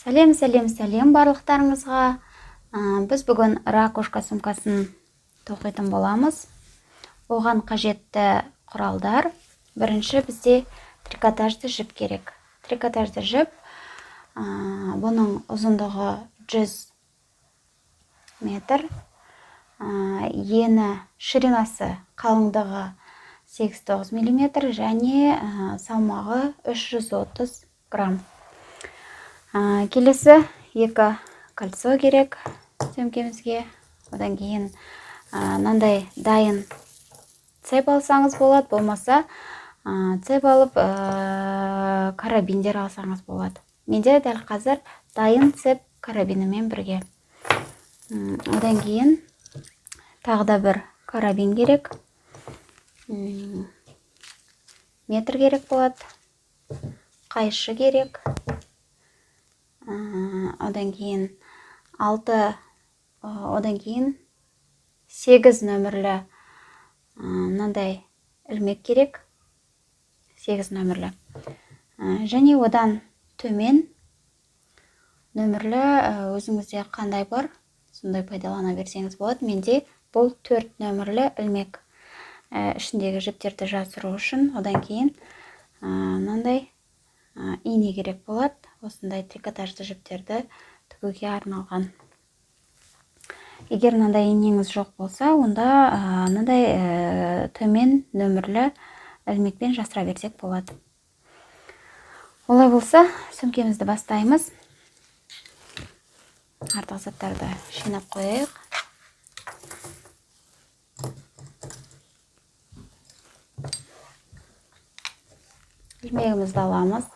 Сәлем барлықтарыңызға. Біз бүгін ракушка сумкасын тоқитын боламыз. Оған қажетті құралдар. Бірінші бізде трикотажды жіп керек. Трикотажды жіп, бұның ұзындығы 100 метр, ені ширинасы қалыңдығы 8-9 мм және салмағы 330 грамм. Келесі 2 кольцо керек сөмкемізге. Одан кейін мынандай дайын цеп алсаңыз болады, болмаса цеп алып карабиндер алсаңыз болады. Менде дәл қазір дайын цеп карабинімен бірге. Одан кейін тағы да бір карабин керек. Метр керек болады. Қайшы керек. Одан кейін 8 нөмірлі мынандай ілмек керек. 8 нөмірлі. Және одан төмен нөмірлі өзіңізде қандай бар, сондай пайдалана берсеңіз болады. Менде бұл 4 нөмірлі ілмек. Ішіндегі жіптерді жасыру үшін. Одан кейін мынандай ине керек болады. Осындай трикотажды жіптерді тігуге арналған. Егер мынандай инеңіз жоқ болса, онда мындай төмен нөмірлі ілмекпен жасыра берсек болады. Олай болса, сөмкемізді бастаймыз. Артық заттарды жинап қойайық. Ілмегімізді аламыз.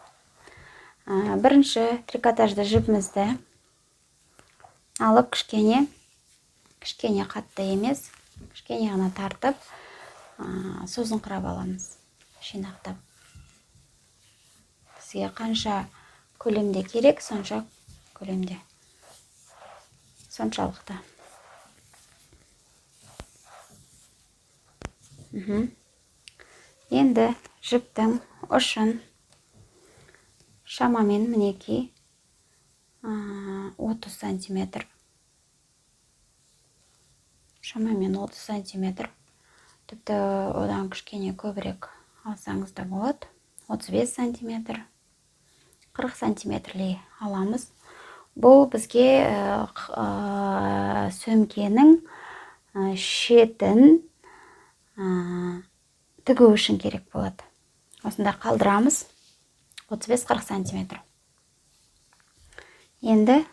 Бірінші трикотажды жіпімізді алып кішкене қатты емес, кішкене ғана тартып, созыңқырап аламыз, жинақтап. Сізге қанша көлемде керек, сонша көлемде. Соншалықты. Енді жіптің ұшын шамамен мінеки 30 сантиметр. Шамамен 30 сантиметр. Тіпті одан кішкене көбірек алсаңыз да болады. 35 сантиметр. 40 сантиметрлей аламыз. Бұл бізге сөмкенің шетін тігу үшін керек болады. Осында қалдырамыз. 35-40 сантиметр. Енді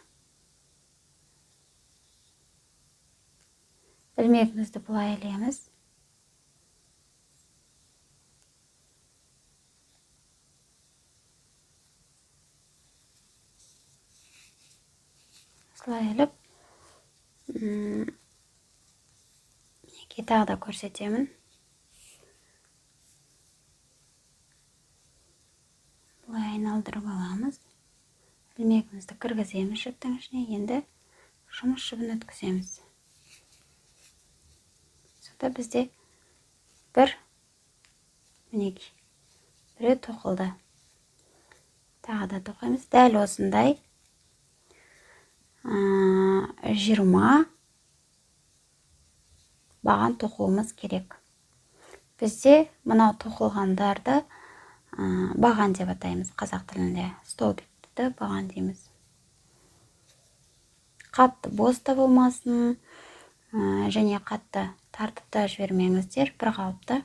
ілмегімізді бұлай ілеміз. Осылай іліп, тағы да көрсетемін. Бұлай айналдырып аламыз. Ілмегімізді кіргіземіз жіптің ішіне. Енді жұмыс жібін өткіземіз. Сонда бізде біреу тоқылды. Тағы да тоқаймыз. Дәл осындай 20 баған тоқуымыз керек. Бізде мынау тоқылғандарды баған деп атаймыз қазақ тілінде. Столбикті баған дейміз. Қатты бос та болмасын, және қатты тартып та жібермеңіздер. Бір қалыпты.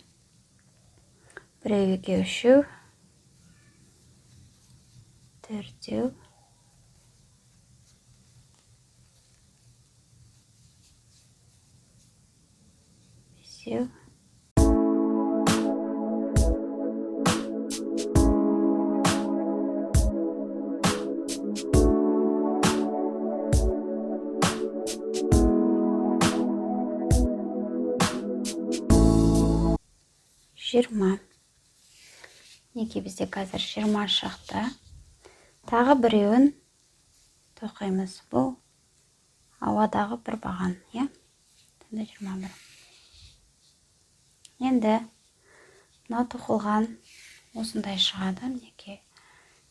1, 2, 3, 4, 5. Неге бізде қазір 20 шықты. Тағы біреуін тоқимыз. Бұл ауадағы бір баған. 21. Енді мына тоқылған осындай шығады.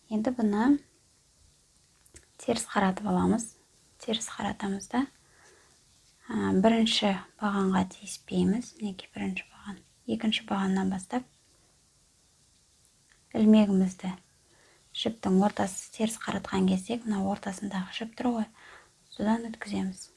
Енді бұны теріс қаратып аламыз. Теріс қаратамыз да. Бірінші бағанға тиіспейміз. Мінекей бірінші баған. Екінші бағаннан бастап ілмегімізді жіптің ортасы теріс қаратқан кезде, мына ортасындағы жіп тұр ғой, содан өткіземіз.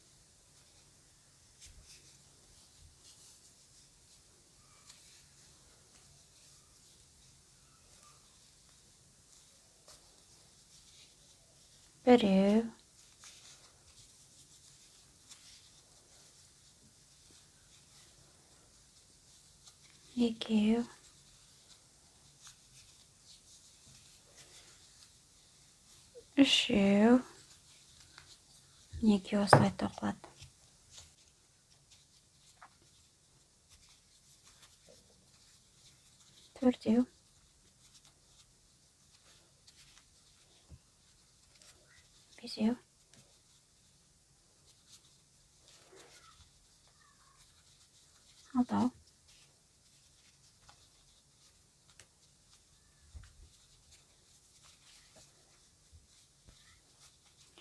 Біреу, екеу, үшеу, мінекей осылай тоқылады. Төртеу, бесеу, алтау,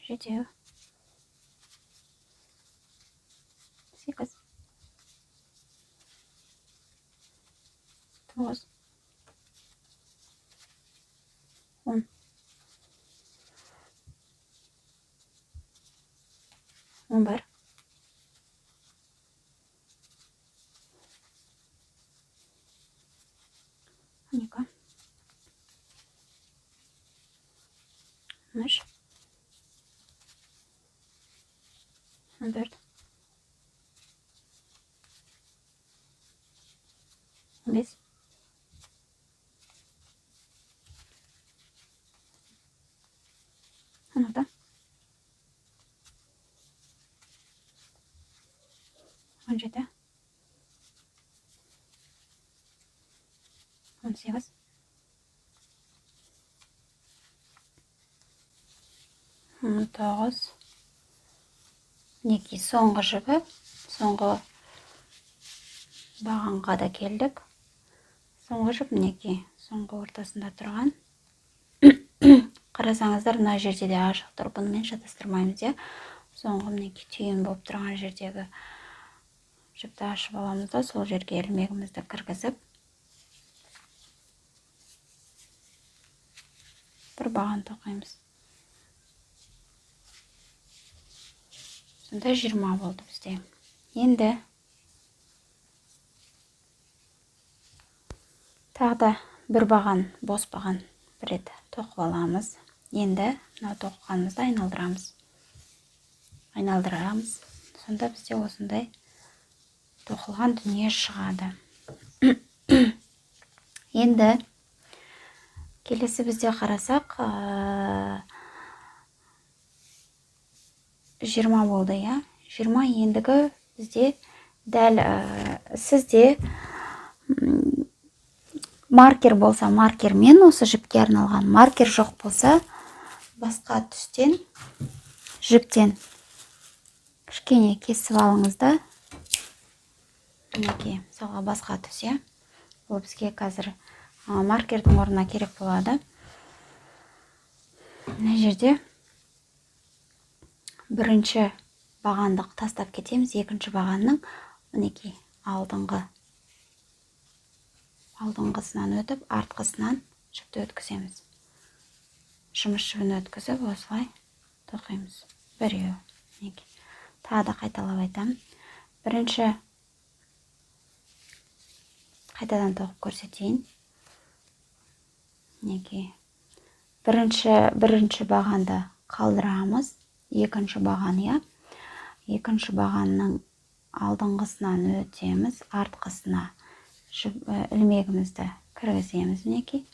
жетеу, сегіз, тоғыз, 10, 11, 12, 13, 14, 15, 16, 17, 18, 19, мінекей соңғы жібі, соңғы бағанға да келдік. Соңғы жіп мінекей соңғы ортасында тұрған. Қарасаңыздар, мына жерде де ашық тұр, бұнымен шатастырмаймыз, иә. Соңғы мінекей түйін болып тұрған жердегі жіпті ашып аламыз да, сол жерге ілмегімізді кіргізіп, бір баған тоқимыз. Сонда 20 болды бізде. Енді тағы да бір баған, бос баған бір рет тоқып аламыз. Енді мынау тоқығанымызды айналдырамыз. Сонда бізде осындай тоқылған дүние шығады. Енді келесі бізде қарасақ, 20 болды, иә. 20 ендігі бізде дәл сізде маркер болса, маркермен осы жіпке арналған, маркер жоқ болса, басқа түстен жіптен кішкене кесіп алыңыз да. Мінекей, мысалға басқа түс, иә. Бұл бізге қазір маркердің орнына керек болады. Мына жерде бірінші бағандық тастап кетеміз, екінші бағанның мінекей алдыңғысынан өтіп, артқысынан жіпті өткіземіз. Жұмыс жібін өткізіп, осылай тоқимыз. Біреу, мінекей. Тағы да қайталап айтамын. Бірінші қайтадан тоқып көрсетейін. Мінекей. Бірінші бағанды қалдырамыз. Екінші баған, иә. Екінші бағанның алдыңғысынан өтеміз, артқысына ілмегімізді кіргіземіз, мінекей.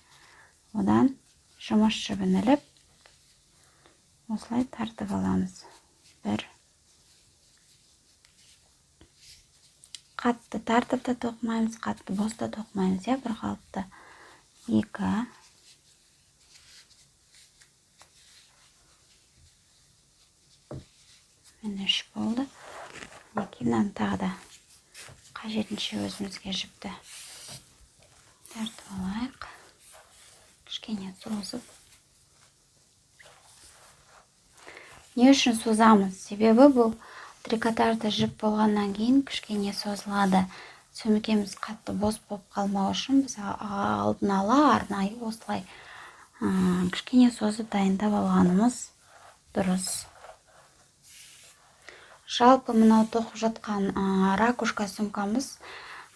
Одан жұмыс жібін іліп, осылай тартып аламыз. Бір. Қатты тартып та тоқымаймыз, қатты бос та тоқымаймыз, иә, бір қалыпты. 2. Мен 3 болды. Мынаны тағы да қажетінше өзімізге жіпті тартып алайық. Кішкене созып. Не үшін созамыз? Себебі бұл трикотажды жіп болғаннан кейін кішкене созылады. Сөмкеміз қатты бос болып қалмау үшін біз алдын ала арнайы осылай кішкене созып дайындап алғанымыз дұрыс. Жалпы мынау тоқып жатқан ракушка сумкамыз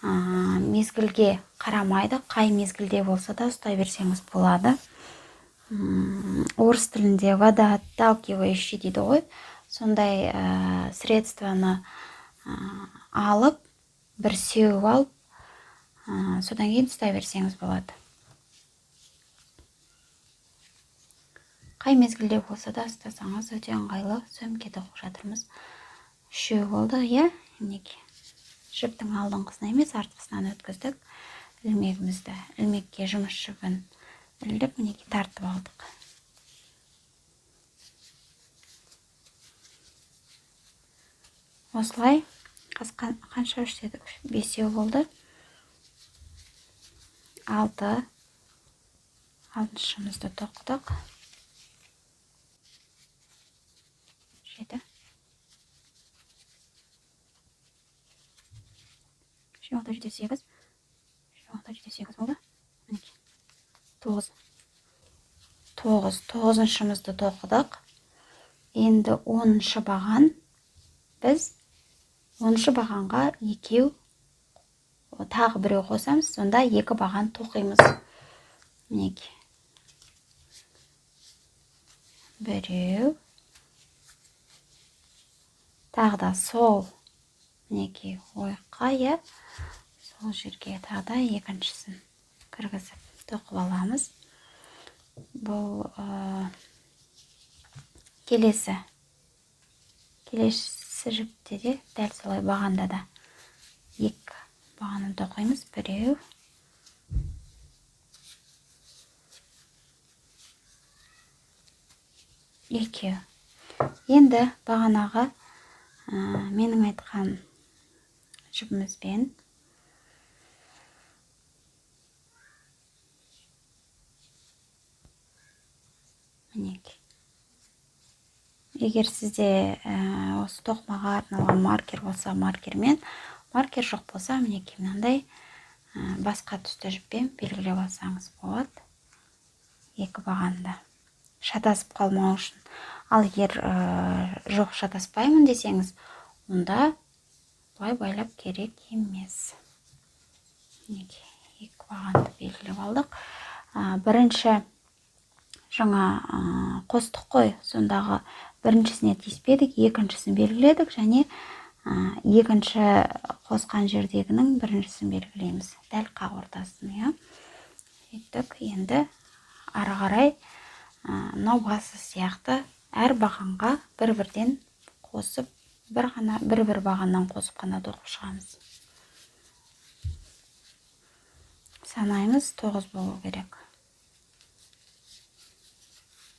мезгілге қарамайды. Қай мезгілде болса да ұстай берсеңіз болады. Орыс тілінде водоотталкивающий дейді ғой. Сондай средствоны алып, бір сеуіп алып, содан кейін ұстай берсеңіз болады. Қай мезгілде болса да ұстасаңыз өте ыңғайлы. Сөмкеде тоқып жатырмыз. 3 болды, иә? Мінекей. Жіптің алдыңғысына емес, артқысынан өткіздік. Ілмегімізді, ілмекке жұмыс жібін ілдіп, мінекей тартып алдық. Осылай қанша үштедік? 5 болды. 6-шымызды тоқтық. 7. Шуақта 7-8. Шуақта 7-8 болды. 9. 9-шымызды тоқыдық. Енді 10-шы баған. Біз 10-шы бағанға екеу, тағы біреу қосамыз, сонда 2 баған тоқимыз. Мінекей. Біреу. Тағы да сол. Мінекей ойыққа, иә. Сол жерге тағы да екіншісін кіргізіп тоқып аламыз. Бұл келесі жіпте де дәл солай бағанда да 2 бағанын тоқимыз. Біреу. Екеу. Енді бағанағы менің айтқан жібімізбен мінекей. Егер сізде осы тоқымаға арналған маркер болса, маркермен, маркер жоқ болса, мінекей мынандай басқа түсті жіппен белгілеп алсаңыз болады. 2 бағанда шатасып қалмау үшін. Ал егер жоқ шатаспаймын десеңіз, онда бұлай байлап керек емес. Мінекей 2 бағанды белгілеп алдық. Бірінші жаңа қостық қой, сондағы біріншісіне тиіспедік, екіншісін белгіледік, және екінші қосқан жердегінің біріншісін белгілейміз. Дәл қақ ортасын, сөйттік. Енді ары қарай мынау басы сияқты әр бағанға бір-бірден қосып, бір бағаннан қосып қана тоқып шығамыз. Санаймыз 9 болу керек.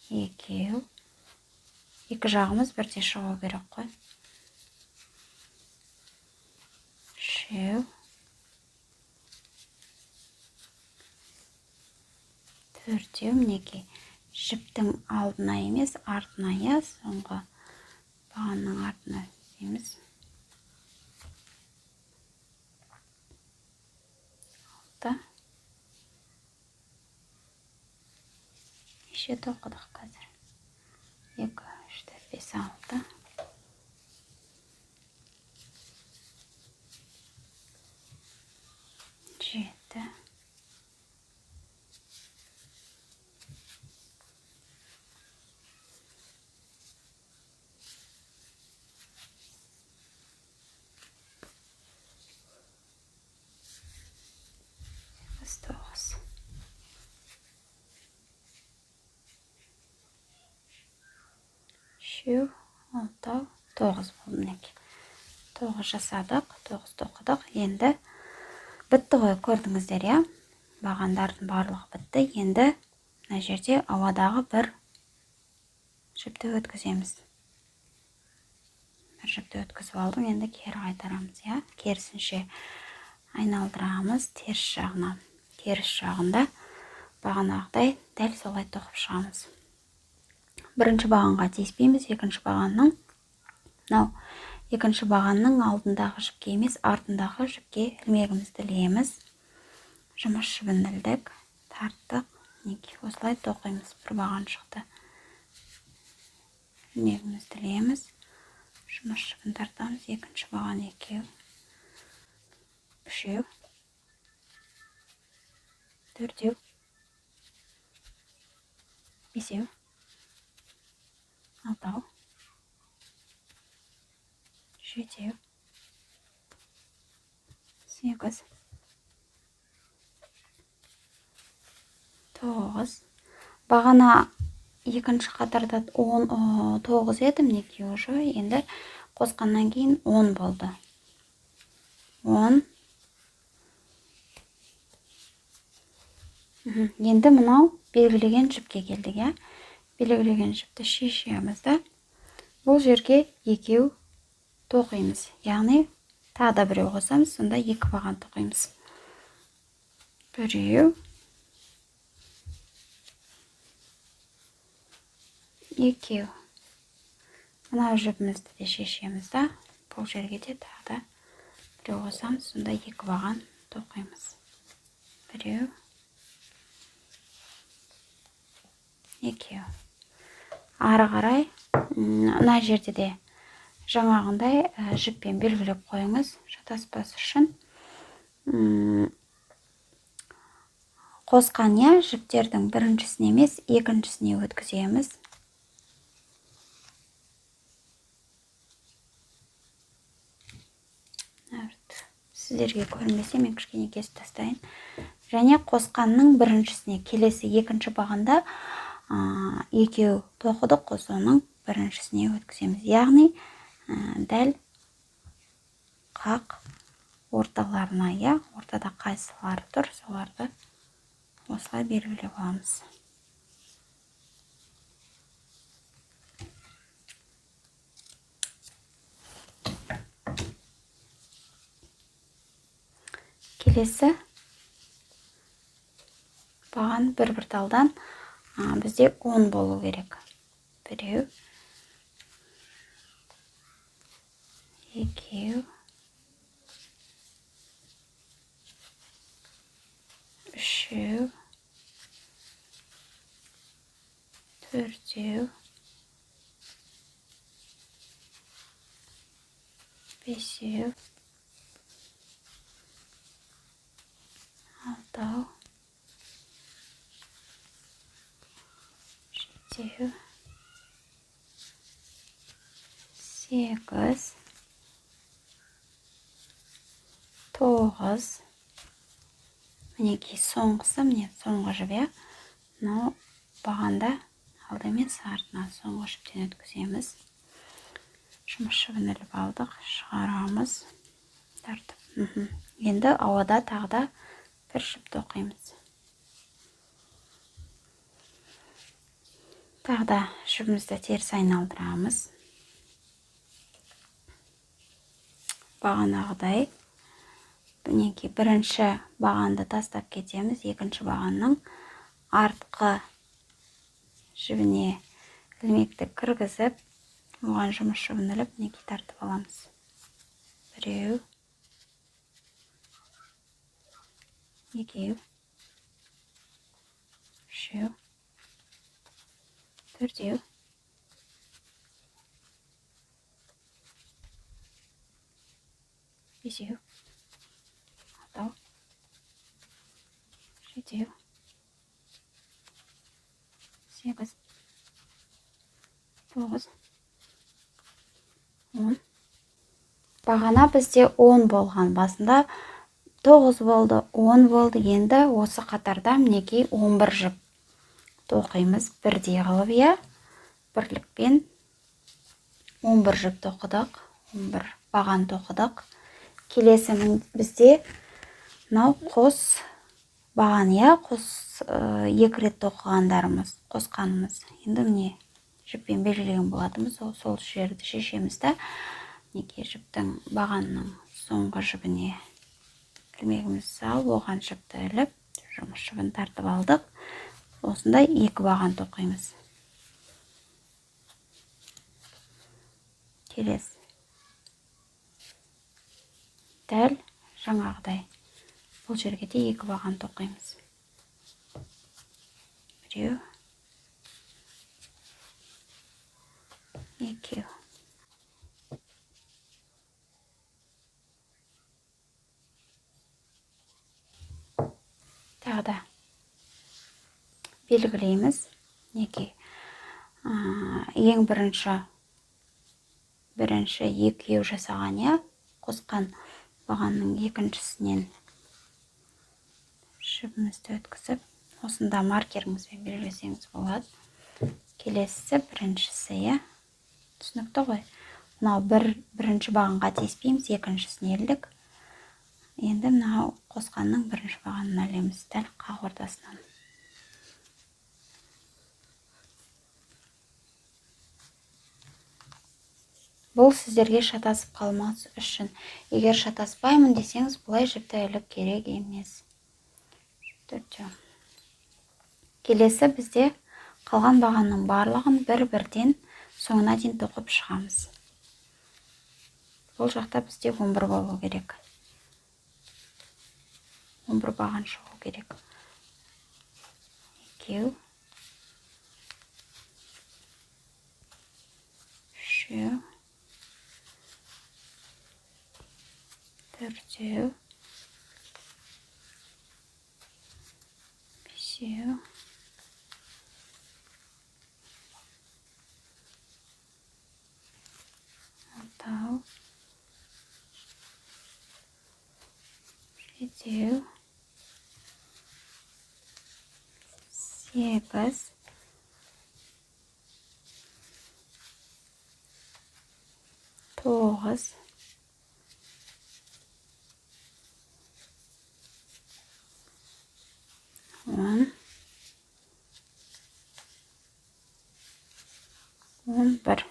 2. 2 жағымыз бірде шығу керек қой. 3. 4. Мінекей жіптің алдына емес, артына, иә, соңғы бағанның артына дейміз. 6. Неше тоқыдық қазір? 2, 3, 4, 5, 6. 7. 9. 3, 6, 9 болды мінекей. 9 жасадық, 9 тоқыдық. Енді бітті ғой, көрдіңіздер, иә? Бағандардың барлығы бітті. Енді мына жерде ауадағы бір жіпті өткіземіз. Бір жіпті өткізіп алдым, енді кері қайтарамыз, иә? Керісінше айналдырамыз теріс жағына. Теріс жағында бағанағыдай дәл солай тоқып шығамыз. бірінші бағанға тиіспейміз, екінші бағанның алдындағы жіпке емес, артындағы жіпке ілмегімізді ілеміз. Жұмыс жібін ілдік, тарттық, осылай тоқимыз. Бір баған шықты. Ілмегімізді ілеміз, жұмыс жібін тартамыз. Екінші баған 2, 3, 4, 5, 6, 7, 8, 9. Бағана екінші қатарда 9 еді, мінекей уже енді қосқаннан кейін 10 болды. 10. Енді мынау белгілеген жіпке келдік, иә? Белгілеген жіпті шешеміз да. Бұл жерге 2 тоқимыз. Яғни тағы да біреу қосамыз, сонда 2 баған тоқимыз. Біреу, 2. Мынау жіпімізді де шешеміз да. Бұл жерге де тағы да біреу қосамыз, сонда 2 баған тоқимыз. Біреу, 2. Ары қарай, мына жерде де жаңағындай жіппен белгілеп қойыңыз, шатаспас үшін. Қосқан жіптердің біріншісіне емес, екіншісіне өткіземіз. Сіздерге көрінбесе, мен кішкене кесіп тастайын. Және қосқанның біріншісіне, келесі екінші бағанда 2 тоқыдық, соның біріншісіне өткіземіз. Яғни дәл қақ орталарына, ортада қайсылары тұр, соларды осылай белгілеп аламыз. Келесі баған бір талдан бізде 10 болу керек. Біреу, 2, 3, 4, 5, 6, 7, 8, 9. Мінекей соңғысы, міне соңғы жібе. Мынау бағанда алды емес, артынан соңғы жіптен өткіземіз. Жұмыс жібін іліп алдық, шығарамыз. Тартып. Енді ауада тағы да бір жіп тоқимыз. Тағы да жібімізді теріс айналдырамыз. Бағанағыдай. Мінекей бірінші бағанды тастап кетеміз. Екінші бағанның артқы жібіне ілмекті кіргізіп, оған жұмыс жібін іліп, мінекей тартып аламыз. Біреу, 2, 3, 4, 5, 6, 7, 8, 9, 10. Бағана бізде 10 болған, басында 9 болды, 10 болды. Енді осы қатарда мінекей 11 жіп тоқимыз. Бірдей қылып, бірлікпен 11 жіп тоқыдық, 11 баған тоқыдық. Келесі бізде мынау қос баған, қос 2 рет тоқығандарымыз, қосқанымыз. Енді міне жіппен белгілеген болатымыз, сол жерді шешеміз да. Неке жіптің бағанның соңғы жібіне ілмегімізді салып, оған жіпті іліп, жұмыс жібін тартып алдық. Осындай 2 баған тоқимыз. келесі. Дәл жаңағыдай. Бұл жерге де 2 баған тоқимыз. 1, 2. Тағы да белгілейміз. Неге? Ең бірінші екеу жасаған, қосқан бағанның екіншісінен жібімізді өткізіп, осында маркеріңізбен белгілесеңіз болады. Келесі біріншісі, түсінікті ғой. Мынау бірінші бағанға тиіспейміз, екіншісіне елдік. Енді мынау қосқанның бірінші бағанын ілеміз, дәл қақ ортасынан. Бұл сіздерге шатасып қалмас үшін. Егер шатаспаймын десеңіз, бұлай жіпті іліп керек емес. Келесі бізде қалған бағанның барлығын бір-бірден соңына дейін тоқып шығамыз. Бұл жақта бізде 11 болу керек. 11 баған шығу керек. 2, 3, 4, 5, 6, 7, 8, 9, 10, 11.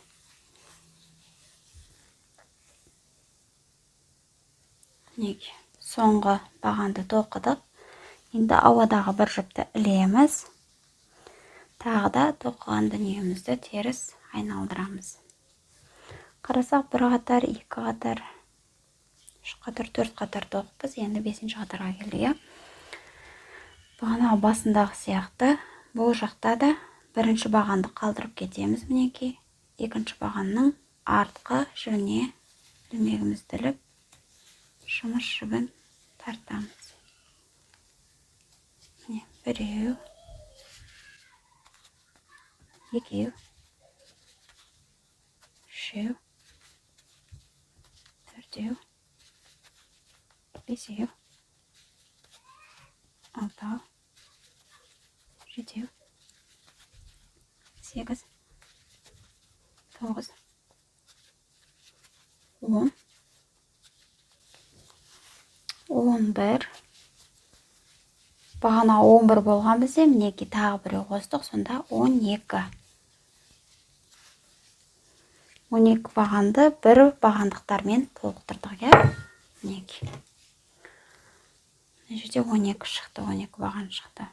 Соңғы бағанды тоқыдық. Енді ауадағы бір жіпті ілеміз. Тағы да тоқыған дүниемізді теріс айналдырамыз. Қарасақ, 1 қатар, 2 қатар, 3 қатар, 4 қатар тоқыппыз. Енді 5-ші қатарға келдік. Бағана басындағы сияқты бұл жақта да бірінші бағанды қалдырып кетеміз. Мінекей, екінші бағанның артқы жібіне ілмегімізді іліп, жұмыс жібін тартамыз. 1, 2, 3, 4, 5, 6, 7, 8, 9, 10, 11. Бағана 11 болған бізде, мінеки тағы біреу қостық, сонда 12. 12 бағанды бір бағандықтармен толықтырдық, мінеки. Жерде 12 шықты, 12 баған шықты.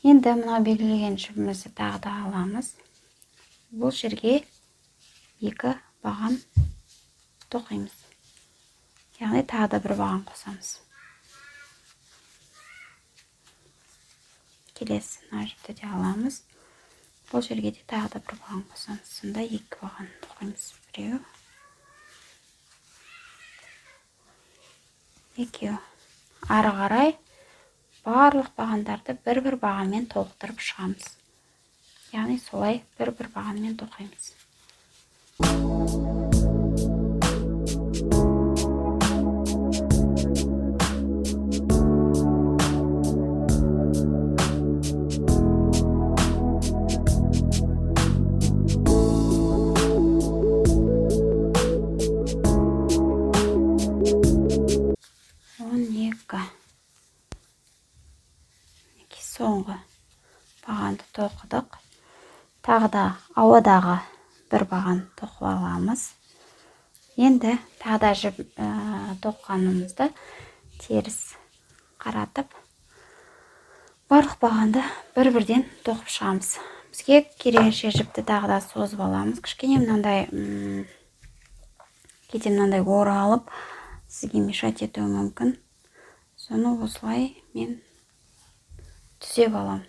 Енді мына белгілеген жібімізді тағы да аламыз. Бұл жерге 2 баған тоқимыз. Яғни тағы да бір баған қосамыз. Келесі мына жіпті де аламыз. Бұл жерге де тағы да бір баған қосамыз. Сонда 2 баған тоқимыз. 1, 2. Ары қарай барлық бағандарды бір-бір бағанмен толықтырып шығамыз. Яғни солай бір-бір бағанмен тоқимыз. Соңғы бағанды тоқыдық. Тағы да ауадағы бір баған тоқып аламыз. Енді тағы да жіп тоққанымызды теріс қаратып, барлық бағанды бір-бірден тоқып шығамыз. Бізге керегінше жіпті тағы да созып аламыз. Кішкене мынандай Кейде мынандай оралып сізге мешать етуі мүмкін. Соны осылай мен түзеп алам.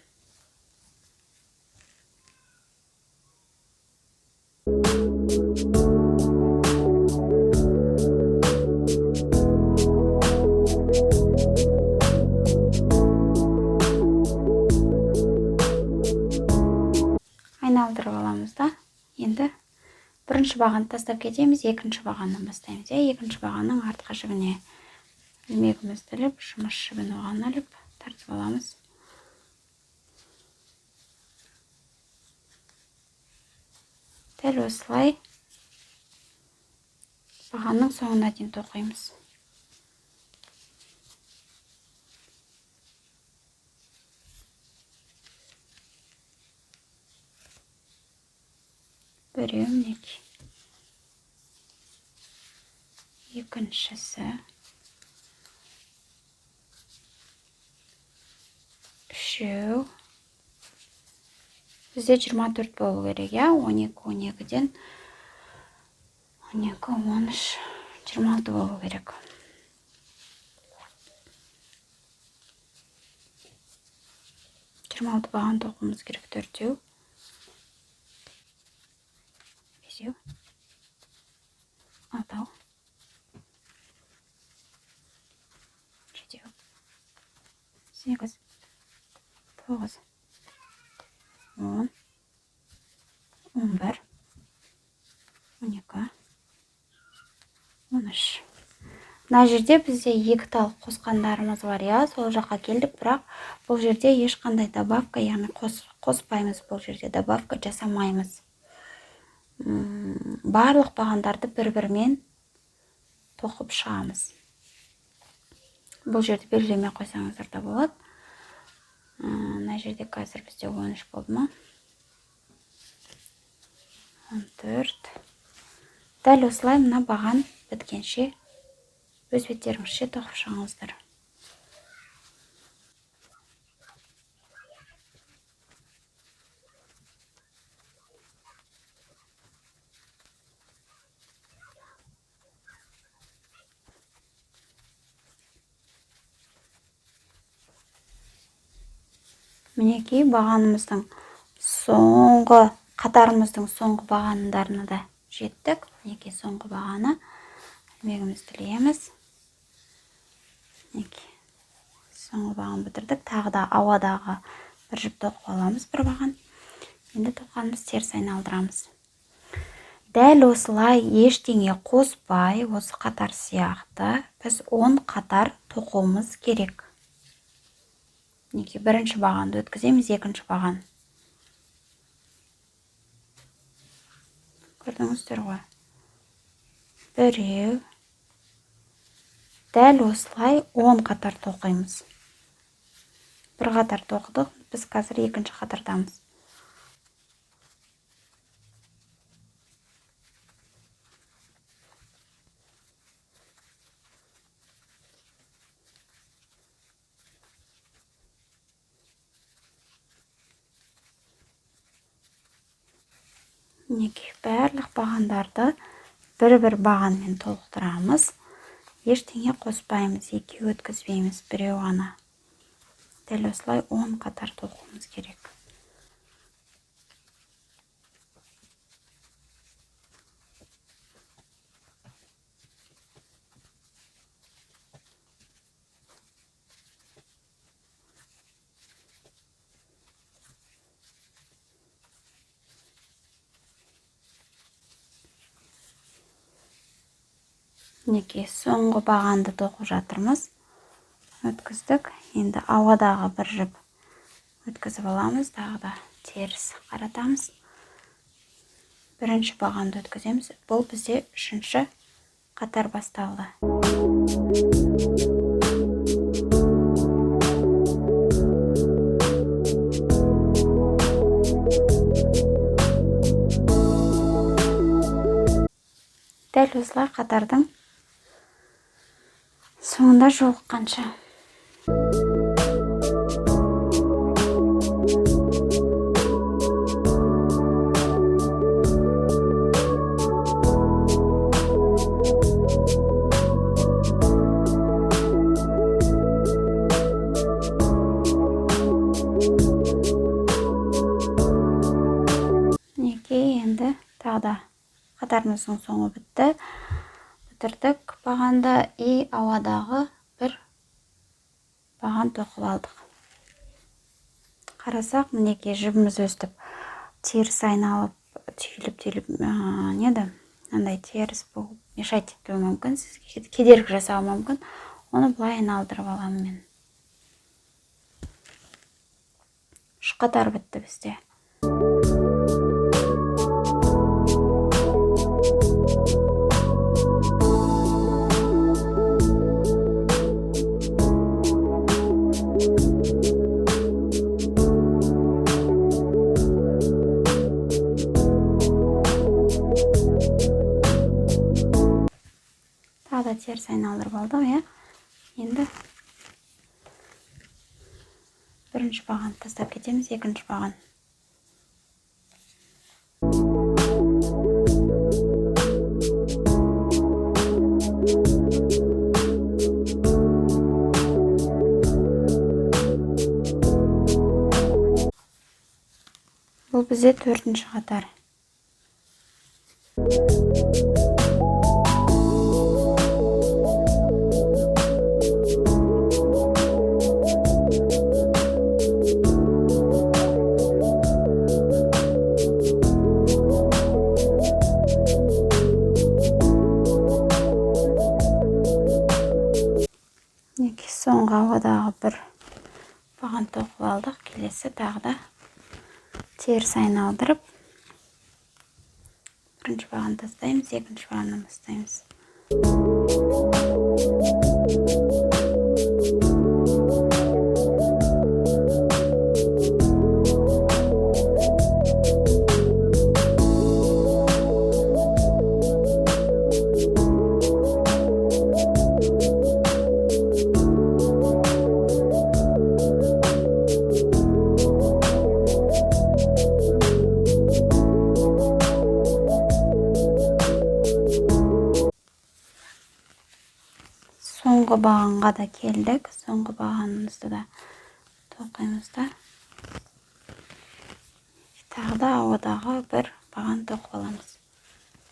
Айналдырып аламыз да. Енді бірінші бағанды тастап кетеміз, екінші бағаннан бастаймыз. Екінші бағанның артқы жібіне ilмегімізді іліп, жұмыс жібін оған іліп тартып аламыз. Дәл осылай бағанның соңына дейін тоқимыз. Біреу мінекей. Екіншісі. Үшеу. Бізде 24 болу керек, 12-12-ден 12-13 26 болу керек. Баған тоқуымыз керек, 4-еу. 5-еу. 6-еу. 7-еу. 8, 9, 10, 11, 12, 13. Мына жерде бізде 2 тал қосқандарымыз бар, сол жаққа келдік, бірақ бұл жерде ешқандай добавка, яғни қоспаймыз, бұл жерде добавка жасамаймыз. Барлық бағандарды бір-бірмен тоқып шығамыз. Бұл жерде белгілеме қойсаңыздар да болады. Мына жерде қазір бізде 13 болды ма? 14. Дәл осылай мына баған біткенше өз беттеріңізше тоқып шығыңыздар. Мінекей бағанымыздың қатарымыздың соңғы бағандарына да жеттік. Мінекей соңғы бағаны ilмегімізді ілеміз. Соңғы баған бітірдік. Тағы да ауадағы бір жіп тоқып аламыз, бір баған. Енді тоққанымыз теріс айналдырамыз. Дәл осылай ештеңе қоспай, осы қатар сияқты біз 10 қатар тоқуымыз керек. Бірінші бағанды өткіземіз, екінші баған. Көрдіңіздер ғой. Біреу. Дәл осылай 10 қатар тоқимыз. Бір қатар тоқыдық, біз қазір екінші қатардамыз. Барлық бағандарды бір-бір бағанмен толықтырамыз. Ештеңе қоспаймыз, 2 өткізбейміз, біреу ғана. Дәл осылай 10 қатар тоқуымыз керек. Соңғы бағанды тоқып жатырмыз. Өткіздік. Енді ауадағы бір жіп өткізіп аламыз. Дағы да теріс қаратамыз. Бірінші бағанды өткіземіз. Бұл бізде үшінші қатар басталды. Дәл осылай қатардың соңында жолыққанша. Енді тағы қатарымыздың соңы бітті. Бітірдік бағанды и ауадағы бір баған тоқып алдық. Қарасақ, мінекей жібіміз өстіп, теріс айналып, түйіліп, андай теріс болып, мешать етуі мүмкін, сізге кедергі жасауы мүмкін. Оны былай айналдырып аламын мен. 3 қатар бітті бізде. Тағы да теріс айналдырып алдым, Енді бірінші баған тастап кетеміз, екінші баған. Бұл бізде 4-ші қатар. Соңғы ауадағы бір баған тоқып алдық. Келесі тағы да теріс айналдырып, бірінші баған тастаймыз, екінші бағаннан бастаймыз. Соңғы бағанға да келдік. Соңғы бағанымызды да тоқимыз да. Тағы да ауадағы бір баған тоқып аламыз.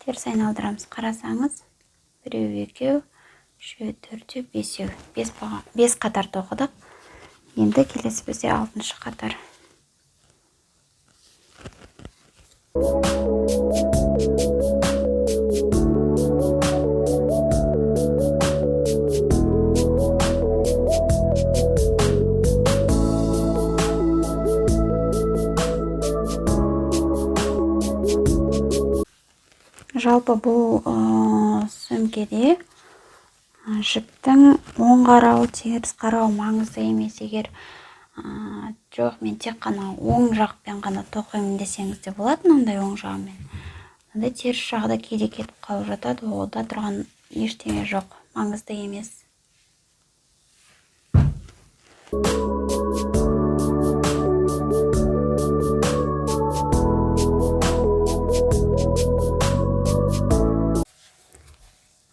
Теріс айналдырамыз. Қарасаңыз, 1, 2, 3, 4, 5. 5 қатар тоқыдық. Енді келесі бізде 6-шы қатар. Жалпы бұл сөмкеде жіптің оң қарауы, теріс қарауы маңызды емес. Егер жоқ, мен тек қана оң жақпен ғана тоқимын десеңіз де болады, мынандай оң жағымен. Мынандай теріс жағы да кейде кетіп қалып жатады, ода тұрған ештеңе жоқ, маңызды емес.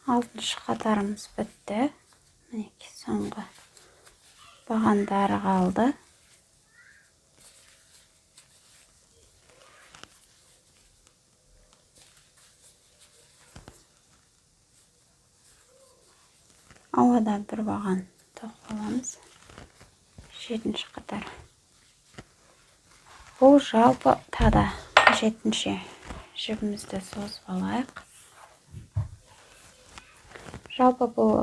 Алтыншы қатарымыз бітті. Мінекей соңғы бағандары қалды. Ауада бір баған тоқып аламыз. 7-ші қатар. Бұл жалпы тағы 7-ші жібімізді созып алайық. Жалпы бұл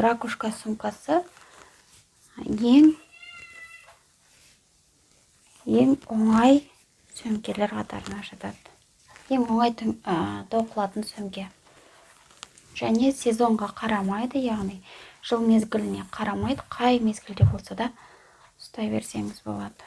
ракушка сумкасы ең оңай сөмкелер қатарына жатады. Ең оңай тоқылатын сөмке. Және сезонға қарамайды, яғни жыл мезгіліне қарамайды, қай мезгілде болса да ұстай берсеңіз болады.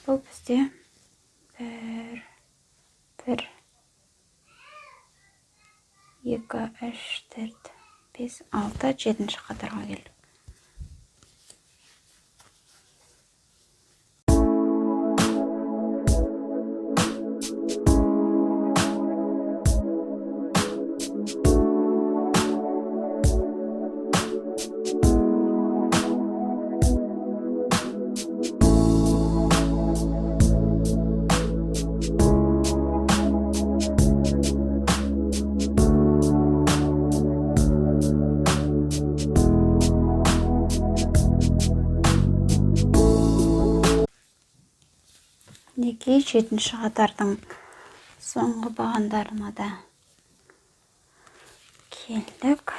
Бұл бізде 1, 2, 3, 4, 5, 6, 7-ші қатарға келдік. Мінекей 7-ші қатардың соңғы бағандарына да келдік.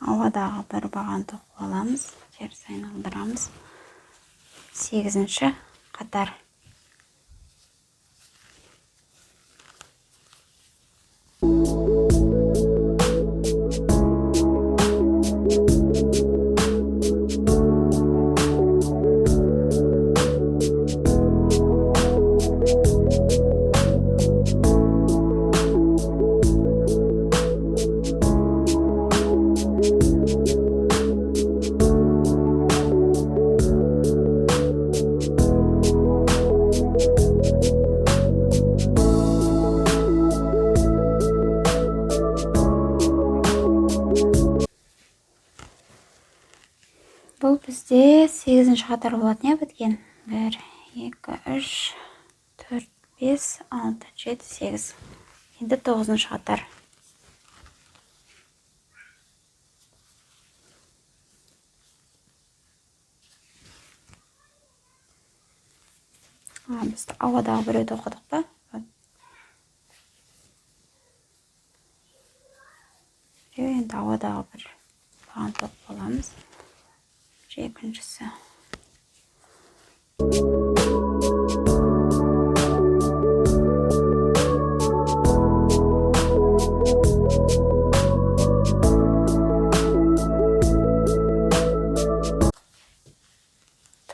Ауадағы бір баған тоқып аламыз, теріс айналдырамыз. 8-ші қатар. Бұл бізде 8-ші қатар болатын, біткен. 1, 2, 3, 4, 5, 6, 7, 8. Енді 9-ші қатар. Біз ауадағы біреуді оқыдық па? Енді ауадағы бір баған тоқып аламыз. Екіншісі.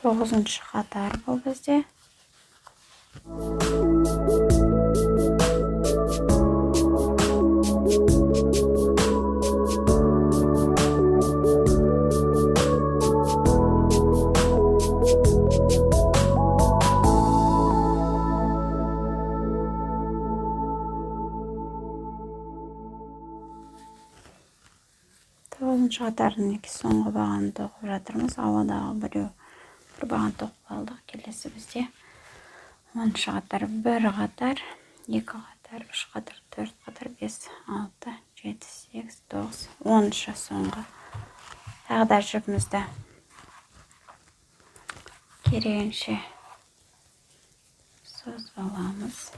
Тоғызыншы қатар бұл бізде. Тоғызыншы қатардың екі соңғы бағаны тоқып жатырмыз. Ауадағы бір баған тоқып алдық. Келесі бізде 10-шы қатар, 1 қатар, 2 қатар, 3 қатар, 4 қатар, 5, 6, 7, 8, 9, 10-шы соңғы. Тағы да жіпімізді керегенше созып аламыз.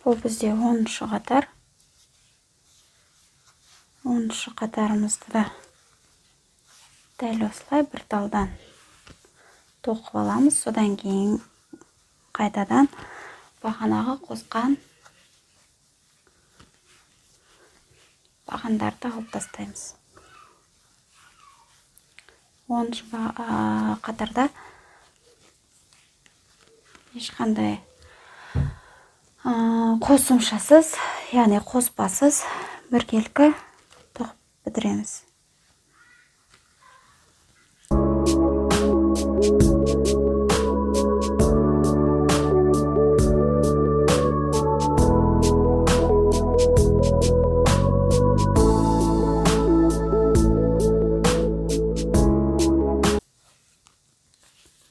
Бұл бізде 10-шы қатар. 10-шы қатарымызды да дәл осылай бір талдан тоқып аламыз. Содан кейін қайтадан бағанағы қосқан бағандарды алып тастаймыз. 10-шы қатарда ешқандай қосымшасыз, яғни қоспасыз біркелкі тоқып бітіреміз.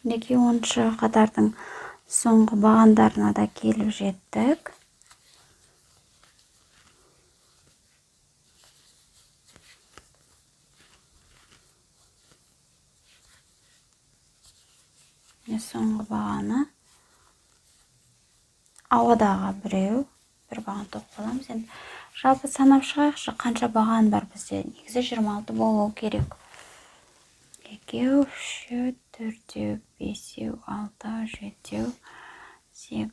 Мінекей 10-шы қатардың соңғы бағандарына да келіп жеттік. Соңғы бағаны ауадағы біреу, бір баған тоқып аламыз. Енді жалпы санап шығайықшы, қанша баған бар бізде? Негізі 26 болуы керек. 2, 3, төртеу, бесеу, алтау, жетеу, 8,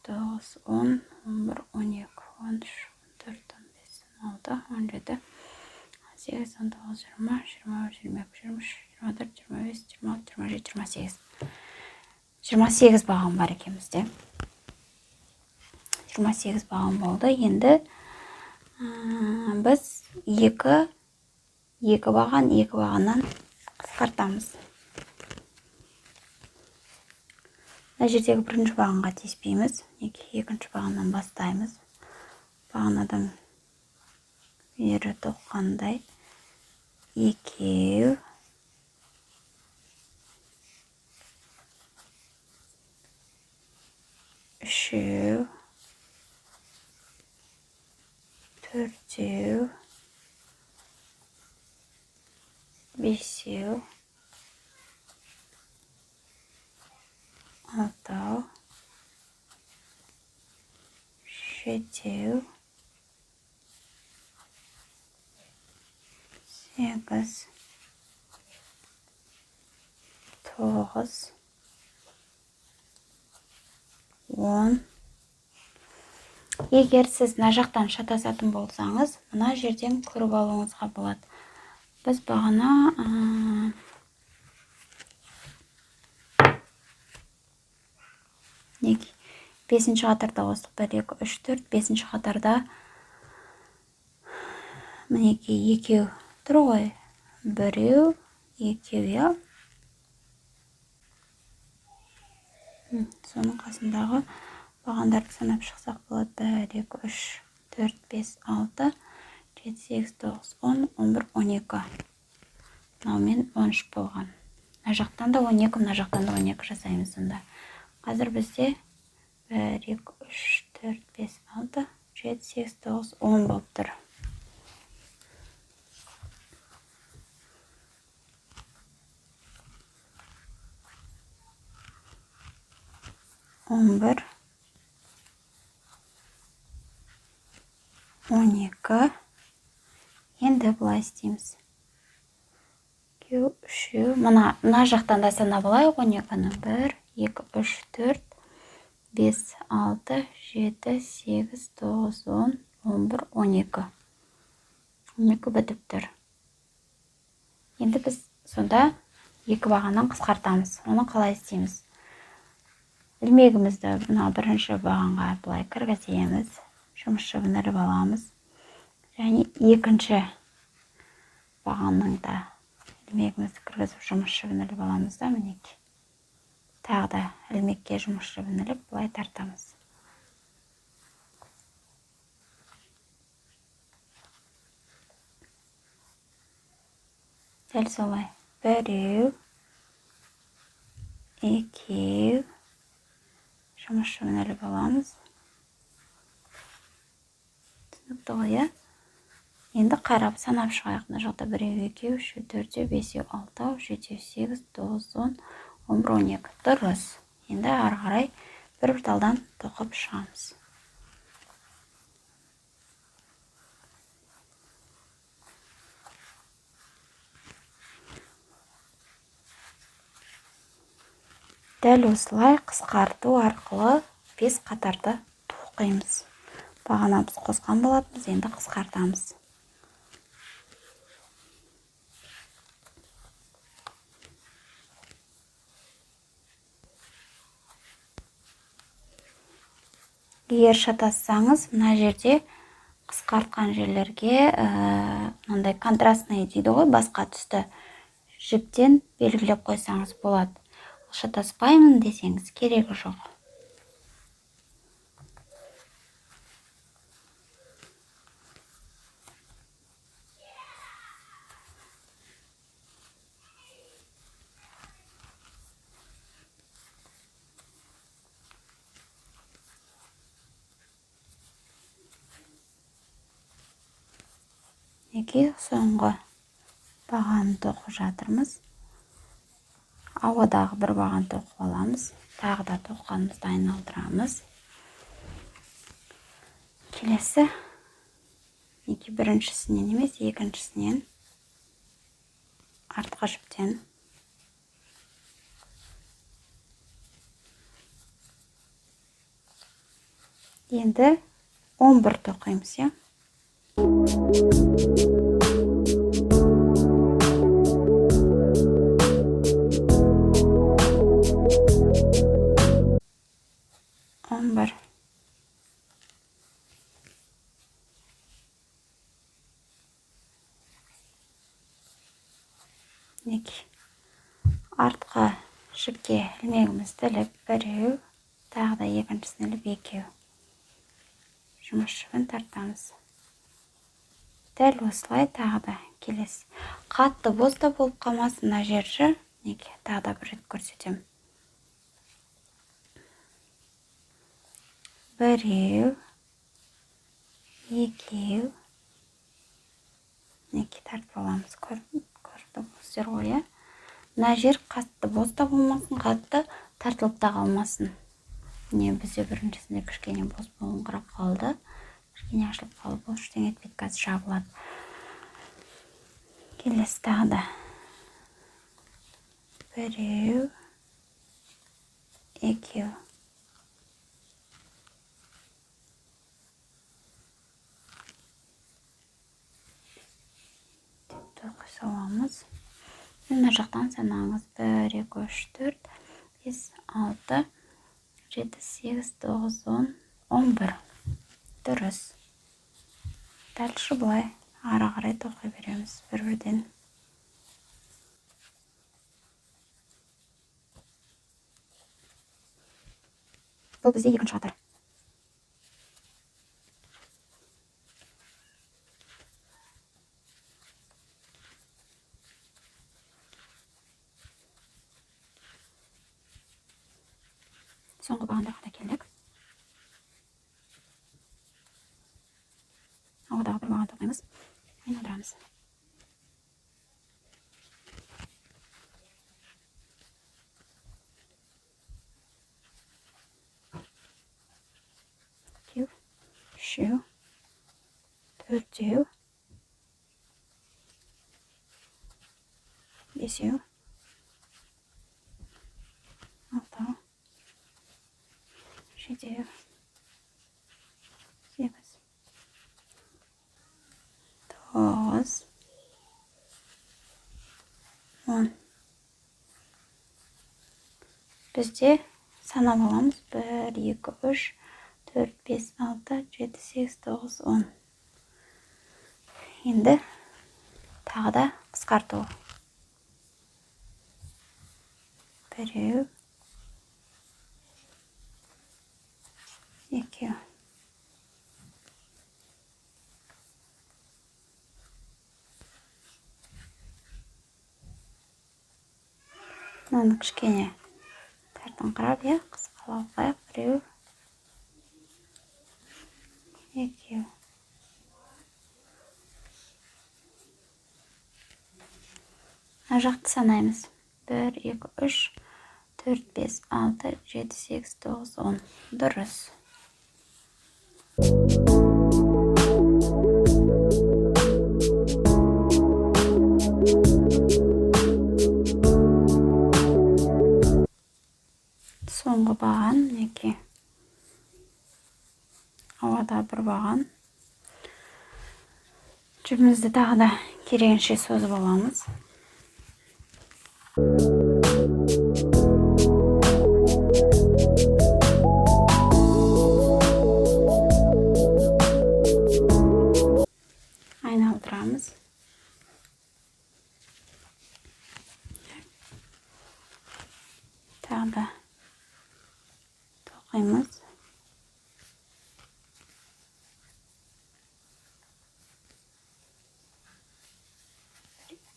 9, 10, 11, 12, 13, 14, 15, 16, 17, 18, 19, 20, 21, 22, 23, 24, 25, 26, 27, 28. 28 бағым бар екемізде. 28 бағым болды. Енді біз екі бағаннан қысқартамыз. Мына жердегі бірінші бағанға тиіспейміз. Екінші бағаннан бастаймыз. Бағанадан бері тоққандай. Екеу, үшеу, төртеу, бесеу, алтау, жетеу, 8, 9, 10. Егер сіз мына жақтан шатасатын болсаңыз, мына жерден көріп алуыңызға болады. Біз бағана 5-ші қатарда қостық. 1, 2, 3, 4. 5-ші қатарда мінекей екеу тұр ғой. Біреу, екеу, я. Соның қасындағы бағандарды санап шықсақ болады. 1, 2, 3, 4, 5, 6, 7, 8, 9, 10, 11, 12. Мынаумен 13 болған. Мына жақтан да 12, мына жақтан да 12 жасаймыз сонда. Қазір бізде 1, 2, 3, 4, 5, 6, 7, 8, 9, 10 болып тұр. 11, 12. Енді бұлай істейміз. 2, 3. Мына жақтан да санап алайық 12-ні. 1, 2, 3, 4, 5, 6, 7, 8, 9, 10, 11, 12. 12 бітіп тұр. Енді біз сонда екі бағаннан қысқартамыз. Оны қалай істейміз? Ілмегімізді бірінші бағанға бұлай кіргіземіз. Жұмыс жібін іліп аламыз. Және екінші бағанның да ілмегімізді кіргізіп жұмыс жібін іліп аламыз да, мінекей. Тағы да ілмекке жұмыс жібін іліп бұлай тартамыз. Дәл солай. Біреу, екеу, жұмыс жібін іліп аламыз. Түсінікті ғой, иә? Енді қарап санап шығайық. Мына жақта 1, 2, 3, 4, 5, 6, 7, 8, 9, 10, 11, 12. Дұрыс. Енді ары қарай бір талдан тоқып шығамыз. Дәл осылай қысқарту арқылы 5 қатарды тоқимыз. Бағана біз қосқан болатынбыз, енді қысқартамыз. Егер шатассаңыз, мына жерде қысқартқан жерлерге мынандай контрастный дейді ғой, басқа түсті жіптен белгілеп қойсаңыз болады. Шатаспаймын десеңіз керегі жоқ. Неге соңғы бағаны тоқып жатырмыз. Ауадағы бір баған тоқып аламыз. Тағы да тоққанымызды айналдырамыз. Келесі біріншісінен емес, екіншісінен артқы жіптен Енді 11 тоқимыз, я? Bir. Артқа жіпке ілмегімізді іліп, біреу, тағы да екіншісін іліп, екеу. Жұмыс жібін тартамыз. Дәл осылай тағы да келесі. Қатты боста болып қалмасын мына жері. Тағы да бір рет көрсетем. Біреу, екеу. Тартып аламыз. Көрді болсыздар ғой, я? Мына жер қатты боста болмасын, қатты тартылып та қалмасын. Бізде біріншісінде кішкене бос болыңқырап қалды. Кішкене ашылып қалып, бұл ештеңе етпейді, қазір жабылады. Келесі тағы да. Біреу, екеу. Тоқи саламыз. Мына жақтан санаңыз. 1, 2, 3, 4, 5, 6, 7, 8, 9, 10, 11. Дұрыс. Дальше бұлай ары қарай тоқи береміз бір-бірден. Бұл бізде екінші қатар. Соңғы бағанда қада келдік. Ауадағы бір баған тоқимыз. Айналдырамыз. Үшеу, төртеу, бесеу, алтау, жетеу, сегіз, тоғыз, 10. Бізде санап аламыз. 1, 2, 3, 4, 5, 6, 7, 8, 9, 10. Енді тағы да қысқарту. Біреу, екеу. Мынаны кішкене тартыңқырап, қысқалау қайық. Біреу, екеу. Мына жақты санаймыз. 1, 2, 3, 4, 5, 6, 7, 8, 9, 10. Дұрыс. Соңғы баған, неке. Ауада бір баған. Жібімізді тағы да керегенше созып аламыз. Айналдырамыз. Тағы да тоқимыз.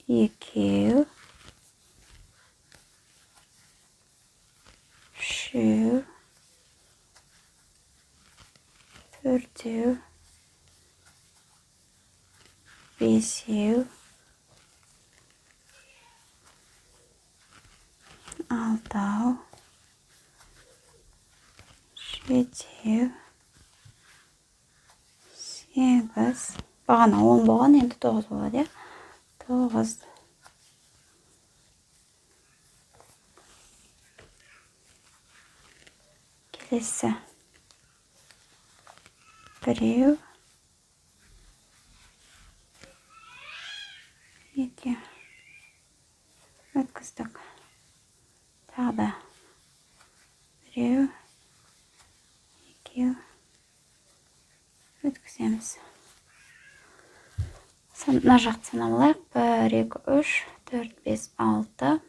Екеу, үшеу, төртеу, бесеу, алтау, жетеу, сегіз. Бағана 10 болған, енді 9 болады, 9. Келесі. Біреу, екі, өткіздік. Тағы да біреу, екеу, өткіземіз. Мына жақты санамалайық. 1, 2, 3, 4, 5, 6,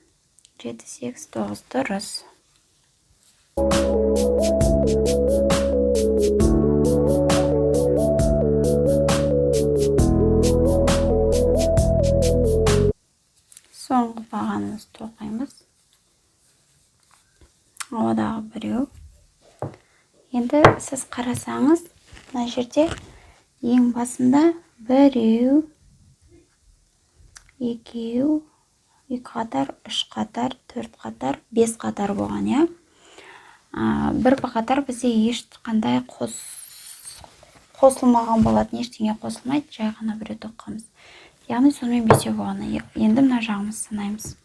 7, 8, 9 дұрыс. Соңғы бағанымызды тоқимыз. Ауадағы біреу. Енді сіз қарасаңыз, мына жерде ең басында біреу, екеу, 2 қатар, 3 қатар, 4 қатар, 5 қатар болған, я? Бір қатар бізде ешқандай қосылмаған болатын, ештеңе қосылмайды, жай ғана біреу тоққанбыз. Яғни сонымен 5 болғаны. Енді мына жағымыз санаймыз.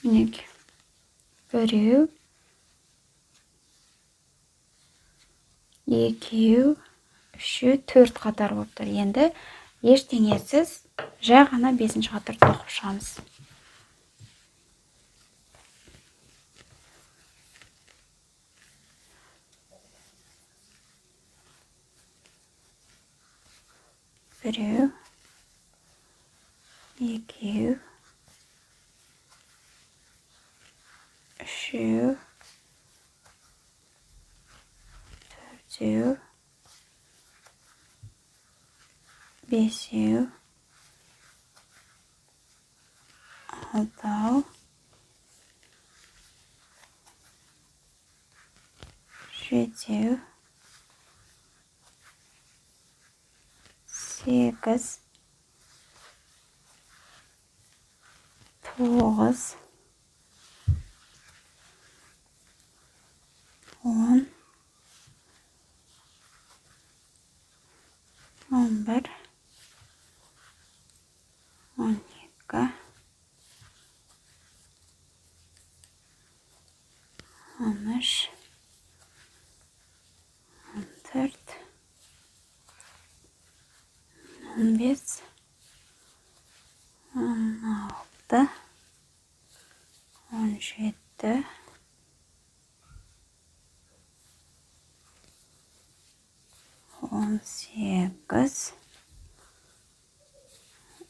Мінеки. Біреу, екеу, үшеу, 4 қатар болып тұр. Енді ештеңесіз жай ғана 5-ші қатар тоқып шығамыз. Біреу, екеу, үшеу, төртеу, бесеу, алтау, жетеу, 8, 9, 10, 11, 12, 13, 14, 15, 16, 17, 18,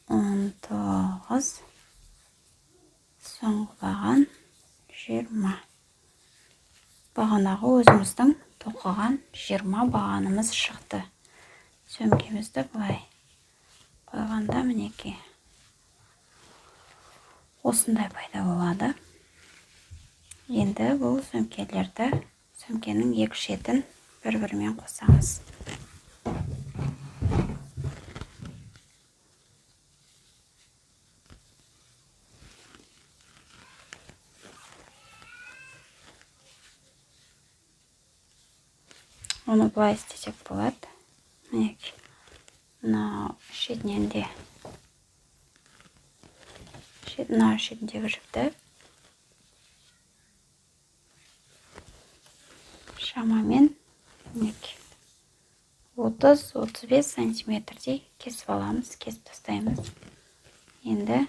19, соңғы баған 20. Бағанағы өзіміздің тоқыған 20 бағанымыз шықты. Сөмкемізді бұлай қойғанда мінеки осындай пайда болады. Енді бұл сөмкелерді, сөмкенің екі шетін бір-бірімен қосамыз. Оны бұлай істесек болады. Мінеки, мына шетінен де, мына шетіндегі жіпті шамамен 30-35 сантиметрдей кесіп аламыз, кесіп тастаймыз. Енді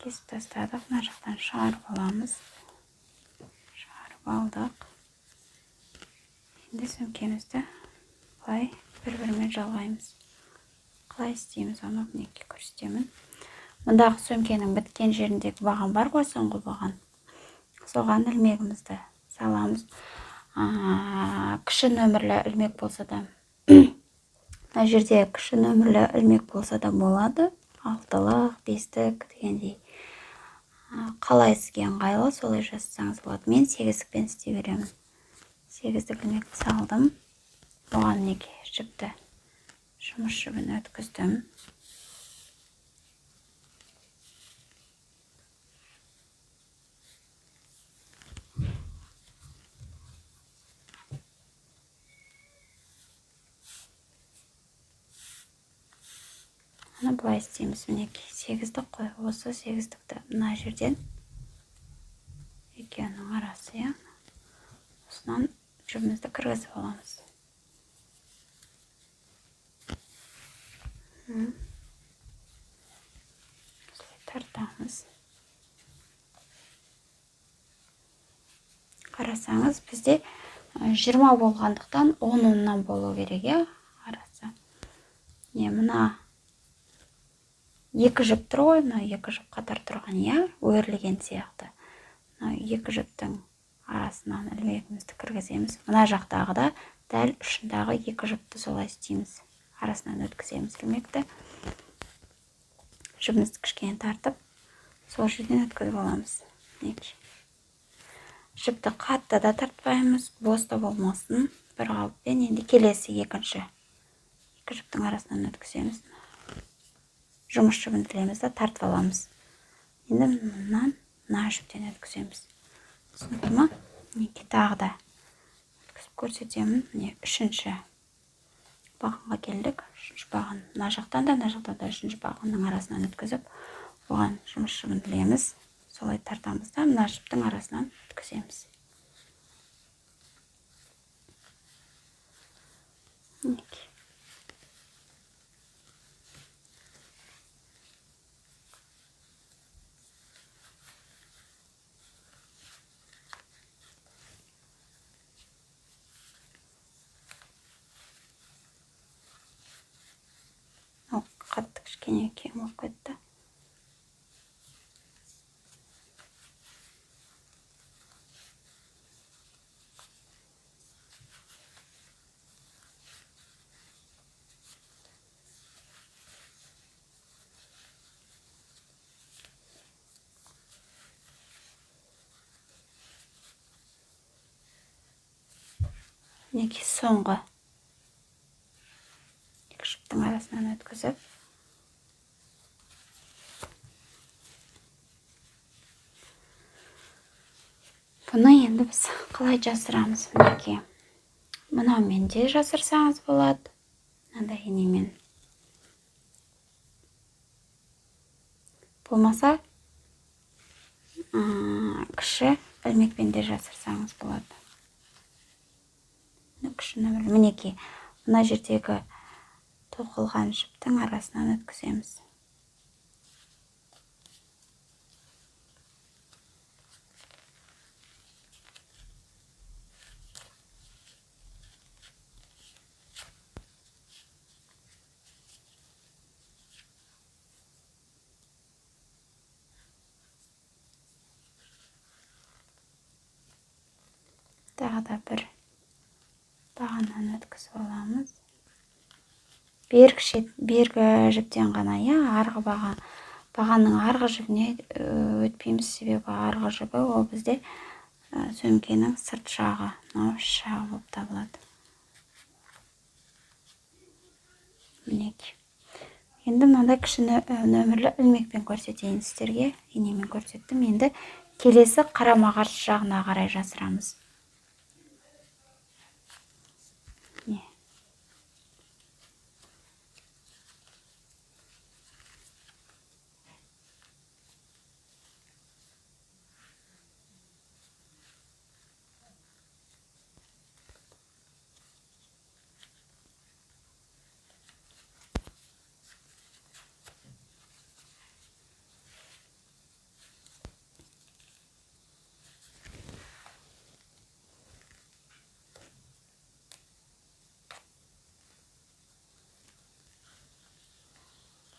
кесіп тастадық, мына жақтан шығарып аламыз. Шығарып алдық. Енді сөмкемізді бұлай бір-бірімен жалғаймыз. Қалай істейміз, оны мінеки көрсетемін. Мұндағы сөмкенің біткен жеріндегі баған бар ғой, соңғы баған. Соған ілмегімізді саламыз. Кіші нөмірлі ілмек болса да, мына жерде кіші нөмірлі ілмек болса да болады. 6-лық, 5-лік дегендей. Қалай сізге ыңғайлы, солай жасасаңыз болады. Мен 8-лікпен істей беремін. 8-лік ілмекті салдым. Оған неге жіпті, жұмыс жібін өткіздім. Аны былай істейміз. Мінекей 8-ді қой. Осы 8-дікті мына жерден екеуінің арасы, осынан жібімізді кіргізіп аламыз. Осылай тартамыз. Қарасаңыз, бізде 20 болғандықтан 10-10-нан болу керек, арасы. Мына екі жіп тұр ғой, мына екі жіп қатар тұрған, өрілген сияқты. Екі жіптің арасынан ілмегімізді кіргіземіз. Мына жақтағы да дәл ұшындағы екі жіпті солай істейміз. Арасынан өткіземіз ілмекті. Жібімізді кішкене тартып, сол жерден өткізіп аламыз. Жіпті қатты да тартпаймыз, бос да болмасын. Бір қалыппен енді келесі екі жіптің арасынан өткіземіз. Жұмыс жібін тілеміз да тартып аламыз. Енді мына жіптен өткіземіз. Түсінді ма? Тағы да өткізіп көрсетемін. Үшінші бағанға келдік. Үшінші баған. Мына жақтан да, мына жақтан да үшінші бағанның арасынан өткізіп, оған жұмыс жібін тілеміз. Солай тартамыз да, мына жіптің арасынан өткіземіз. Қатты кішкене кең болып кетті. Мінекей соңғы екі жіптің арасынан өткізіп, бұны енді біз қалай жасырамыз? Мінекей мынаумен де жасырсаңыз болады, мынандай инемен. Болмаса кіші ілмекпен де жасырсаңыз болады. Мінекей мына жердегі тоқылған жіптің арасынан өткіземіз. Тағы да бір бағаннан өткізіп аламыз. Бергі жіптен ғана, арғы бағанның арғы жібіне өтпейміз, себебі арғы жібі ол бізде сөмкенің сырт жағы, іш жағы болып табылады. Мінекей. Енді мынандай кіші нөмірлі ілмекпен көрсетейін сіздерге, инемен көрсеттім. Енді келесі қарама-қарсы жағына қарай жасырамыз.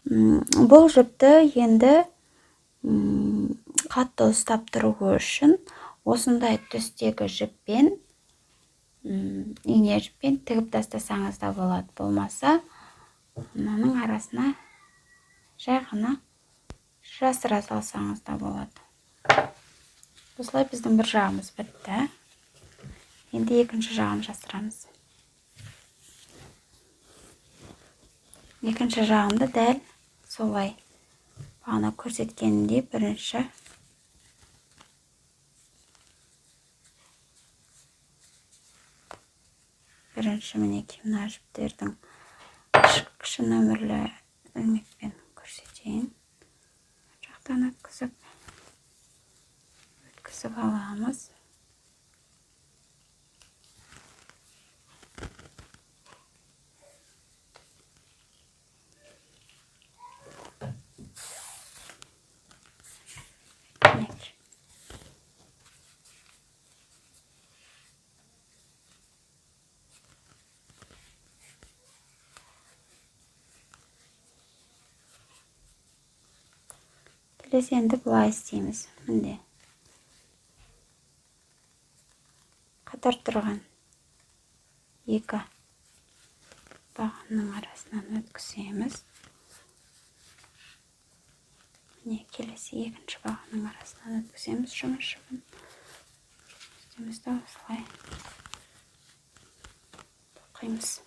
Бұл жіпті енді қатты ұстап тұру үшін осындай түстегі жіппен, ине жіппен тігіп тастасаңыз да болады. Болмаса, мынаның арасына жай ғана жасыра салсаңыз да болады. Осылай біздің бір жағымыз бітті. Енді екінші жағын жасырамыз. Екінші жағымды дәл солай бағана көрсеткеніндей бірінші мінекей мына жіптердің кіші нөмірлі ilmekten көрсетейін. Жақтан өткізіп аламыз. Келесі енді бұлай істейміз. Мінде қатар тұрған екі бағанның арасынан өткіземіз. Міне келесі екінші бағанның арасынан өткіземіз жұмыс жібін. Үстімізді осылай тоқимыз.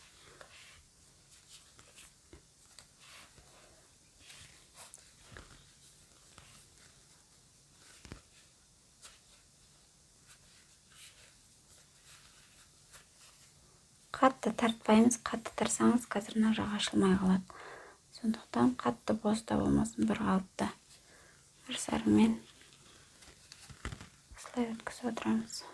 Қатты тартпаймыз, қатты тарсаңыз қазір мына жағы ашылмай қалады. Сондықтан қатты бос та болмасын, бір қалыпта бір сарымен осылай өткізіп отырамыз.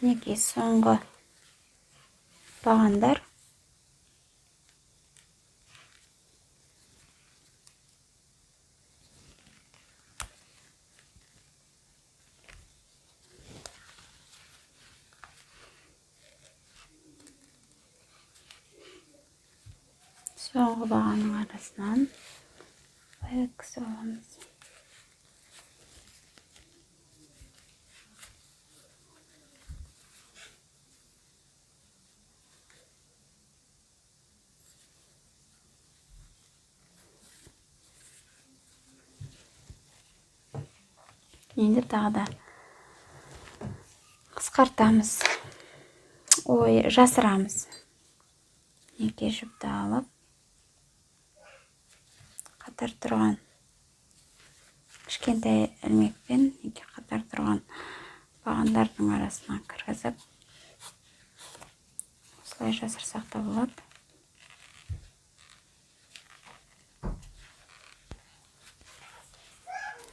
Мінекей соңғы бағандар. Соңғы бағанның арасынан өткізіп аламыз. Енді тағы да қысқартамыз. Жасырамыз. Неке жіпті алып, қатар тұрған кішкентай ілмекпен неке қатар тұрған бағандардың арасына кіргізіп, осылай жасырсақ та болады.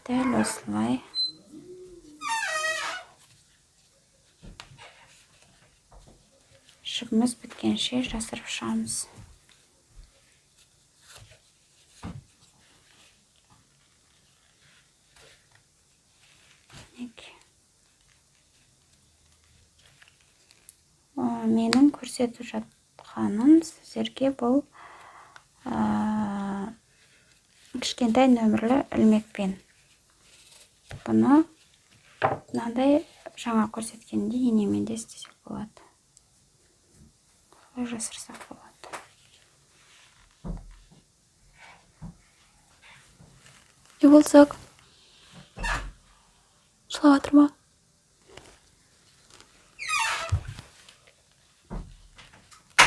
Дәл осылай. Жібіміз біткенше жасырып шығамыз. Менің көрсетіп жатқаным сіздерге бұл кішкентай нөмірлі ілмекпен. Бұны мынандай жаңа көрсеткенде енемен де істесек болады. Жасырсақ болады. Не болсақ? Жылап жатыр ма?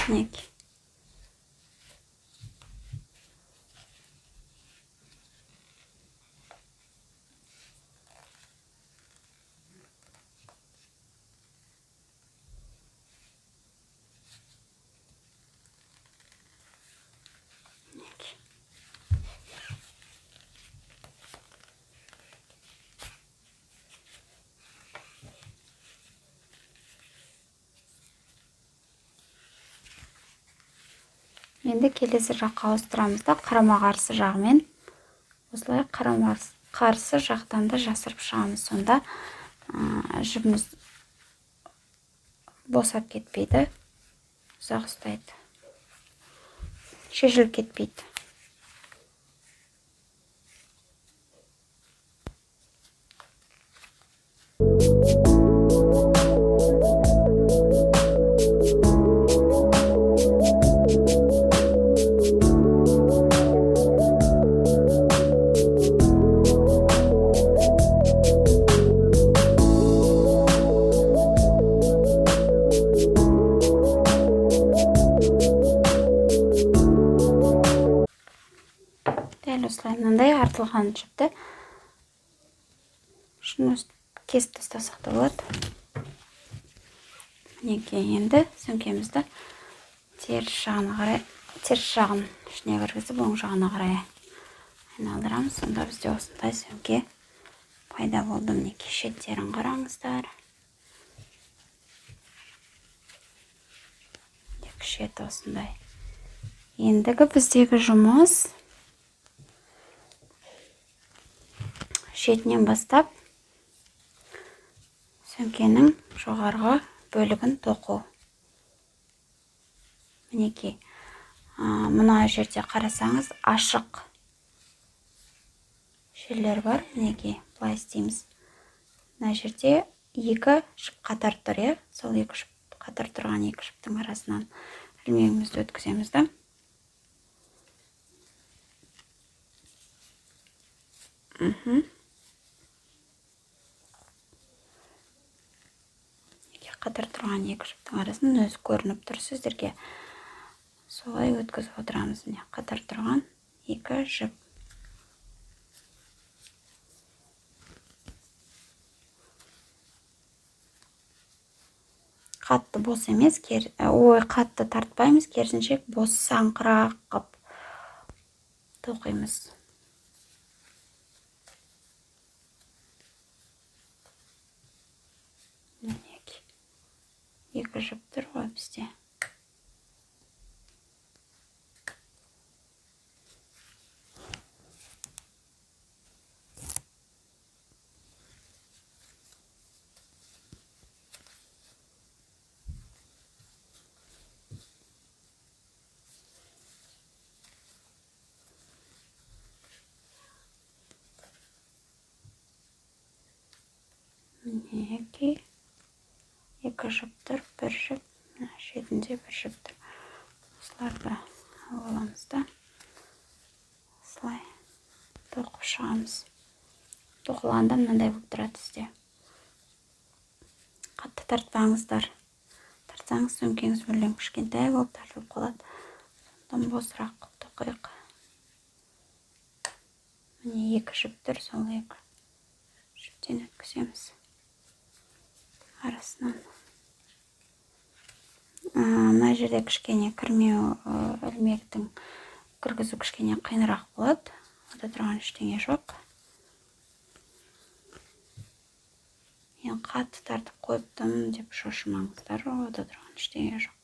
Мінекей. Енді келесі жаққа ауыстырамыз да қарама-қарсы жағымен осылай қарама-қарсы жақтан да жасырып шығамыз. Сонда жібіміз босап кетпейді, ұзақ ұстайды, шешіліп кетпейді. тартылған жіпті шыны кесіп тастасақ та болады. Мінекей, енді сөмкемізді теріс жағын ішіне кіргізіп, оң жағына қарай айналдырамыз. Сонда бізде осындай сөмке пайда болды. Мінекей, шеттерін қараңыздар. Екі шеті осындай. Ендігі біздегі жұмыс шетінен бастап сөмкенің жоғарғы бөлігін тоқу. Мінекей, мына жерде қарасаңыз ашық жерлер бар. Мінекей, былай істейміз. Мына жерде екі жіп қатар тұр, сол екі жіп қатар тұрған екі жіптің арасынан ілмегімізді өткіземіз да. Қатар тұрған екі жіптің арасынан өзі көрініп тұр сіздерге. Солай өткізіп отырамыз. Қатар тұрған екі жіп. Қатты бос емес, қатты тартпаймыз, керісінше бос саңқырақ қып тоқимыз. Екі жіп тұр ғой бізде. Мінекей, екі жіп тұр, бір жіп, шетінде бір жіп тұр. Осыларды аламыз да, осылай тоқып шығамыз. Тоқылғанда мынандай болып тұрады бізде. Қатты тартпаңыздар. Тартсаңыз сөмкеңіз мүлдем кішкентай болып тартылып қалады. Сондықтан босырақ тоқиық. Міне екі жіп тұр, сол екі жіптен өткіземіз арасынан. Мына жерде кішкене кірмеу, ілмектің кіргізу кішкене қиынырақ болады. Ода тұрған ештеңе жоқ. Мен қатты тартып қойыптым деп шошымаңыздар, ода тұрған ештеңе жоқ.